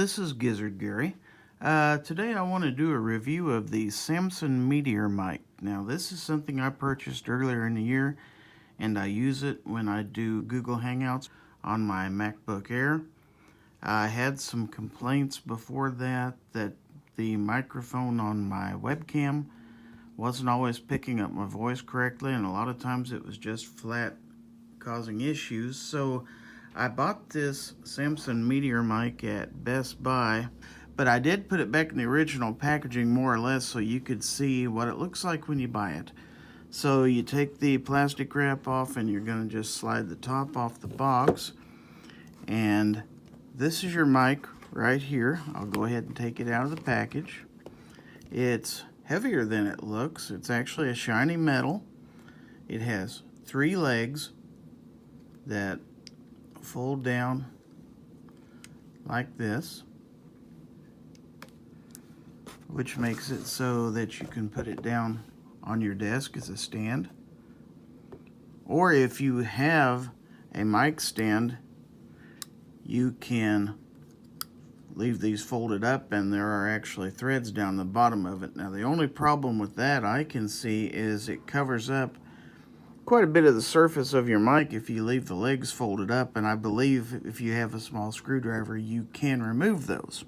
this is Gizzard Gary. Today I want to do a review of the Samson Meteor Mic. Now this is something I purchased earlier in the year, and I use it when I do Google Hangouts on my MacBook Air. I had some complaints before that the microphone on my webcam wasn't always picking up my voice correctly, and a lot of times it was just flat causing issues. So I bought this Samson Meteor Mic at Best Buy, but I did put it back in the original packaging more or less so you could see what it looks like when you buy it. So you take the plastic wrap off and you're going to just slide the top off the box, and this is your mic right here. I'll go ahead and take it out of the package. It's heavier than it looks. It's actually a shiny metal. It has 3 legs that fold down like this, which makes it so that you can put it down on your desk as a stand, or if you have a mic stand, you can leave these folded up and there are actually threads down the bottom of it. Now the only problem with that I can see is it covers up quite a bit of the surface of your mic if you leave the legs folded up, and I believe if you have a small screwdriver you can remove those.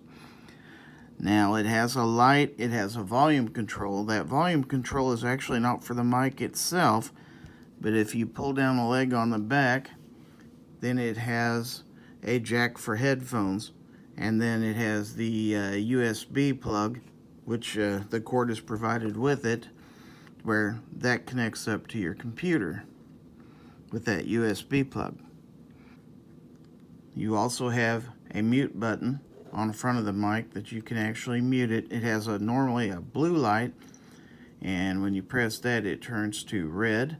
Now it has a light, it has a volume control. That volume control is actually not for the mic itself, but if you pull down the leg on the back, then it has a jack for headphones, and then it has the USB plug, which the cord is provided with it, where that connects up to your computer with that USB plug. You also have a mute button on the front of the mic that you can actually mute it. It has normally a blue light, and when you press that it turns to red.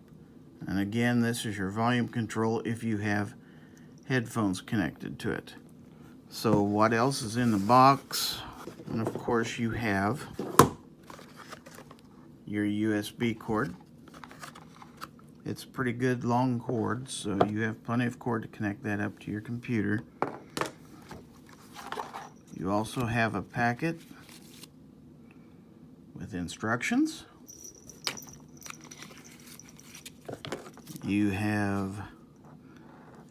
And again, this is your volume control if you have headphones connected to it. So what else is in the box? And of course you have your USB cord. It's a pretty good long cord, so you have plenty of cord to connect that up to your computer. You also have a packet with instructions. You have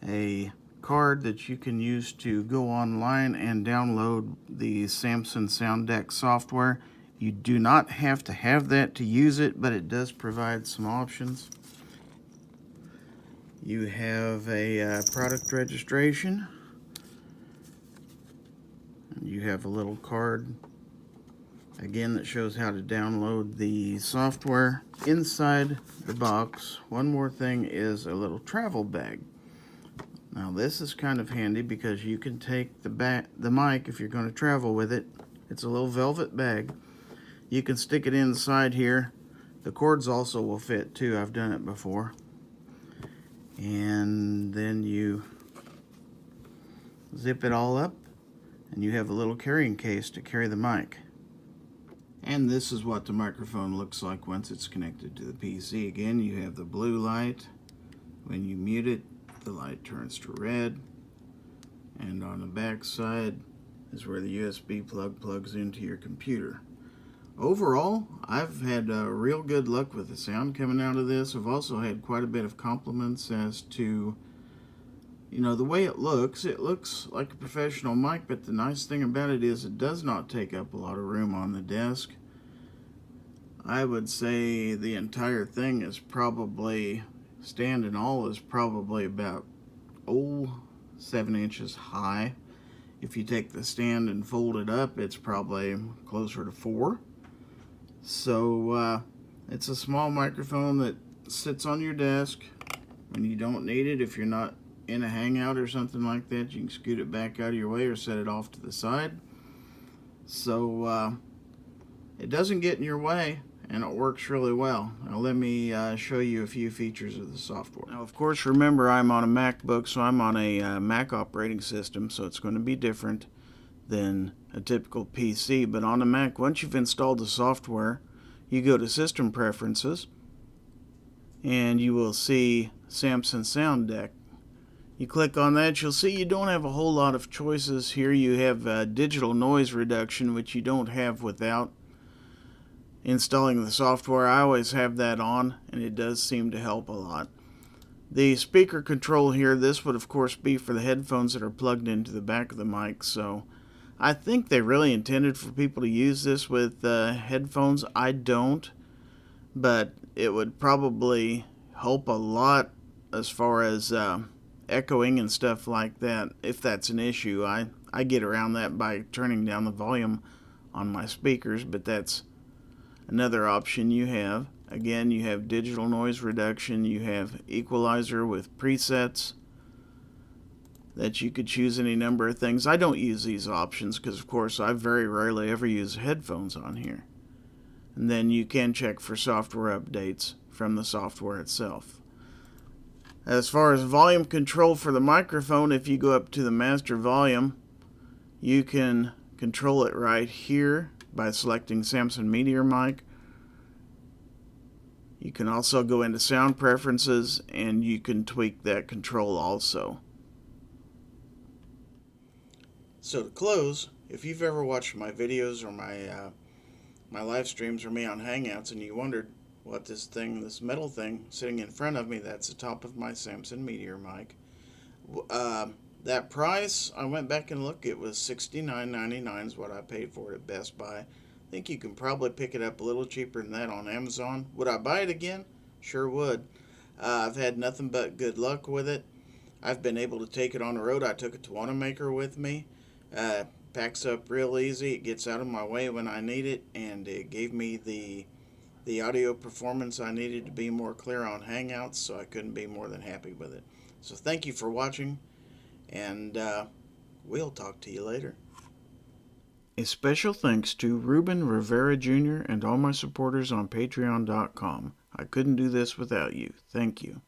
a card that you can use to go online and download the Samson Sound Deck software. You do not have to have that to use it, but it does provide some options. You have a product registration. You have a little card again that shows how to download the software. Inside the box, one more thing, is a little travel bag. Now this is kind of handy because you can take the mic if you're going to travel with it. It's a little velvet bag. You can stick it inside here. The cords also will fit too. I've done it before. And then you zip it all up, and you have a little carrying case to carry the mic. And this is what the microphone looks like once it's connected to the PC. Again, you have the blue light. When you mute it, the light turns to red. And on the back side is where the USB plug plugs into your computer. Overall, I've had real good luck with the sound coming out of this. I've also had quite a bit of compliments as to, the way it looks. It looks like a professional mic, but the nice thing about it is it does not take up a lot of room on the desk. I would say the entire thing is probably, stand and all, is probably about 7 inches high. If you take the stand and fold it up, it's probably closer to 4. So it's a small microphone that sits on your desk when you don't need it. If you're not in a hangout or something like that, you can scoot it back out of your way or set it off to the side. So it doesn't get in your way, and it works really well. Now let me show you a few features of the software. Now of course, remember, I'm on a MacBook, so I'm on a Mac operating system, so it's going to be different than a typical PC. But on a Mac, once you've installed the software, you go to System Preferences and you will see Samson Sound Deck. You click on that, you'll see you don't have a whole lot of choices here. You have digital noise reduction, which you don't have without installing the software. I always have that on, and it does seem to help a lot. The speaker control here, this would of course be for the headphones that are plugged into the back of the mic, so I think they really intended for people to use this with headphones. I don't, but it would probably help a lot as far as echoing and stuff like that. If that's an issue, I get around that by turning down the volume on my speakers, but that's another option you have. Again, you have digital noise reduction, you have equalizer with presets that you could choose any number of things. I don't use these options because of course I very rarely ever use headphones on here. And then you can check for software updates from the software itself. As far as volume control for the microphone, if you go up to the master volume, you can control it right here by selecting Samson Meteor Mic. You can also go into sound preferences and you can tweak that control also. So to close, if you've ever watched my videos or my live streams or me on Hangouts and you wondered what this metal thing sitting in front of me, that's the top of my Samson Meteor Mic. That price, I went back and looked, it was $69.99 is what I paid for it at Best Buy. I think you can probably pick it up a little cheaper than that on Amazon. Would I buy it again? Sure would. I've had nothing but good luck with it. I've been able to take it on the road. I took it to Wanamaker with me. Packs up real easy. It gets out of my way when I need it, and it gave me the audio performance I needed to be more clear on Hangouts, so I couldn't be more than happy with it. So thank you for watching, and we'll talk to you later. A special thanks to Ruben Rivera Jr. and all my supporters on Patreon.com. I couldn't do this without you. Thank you.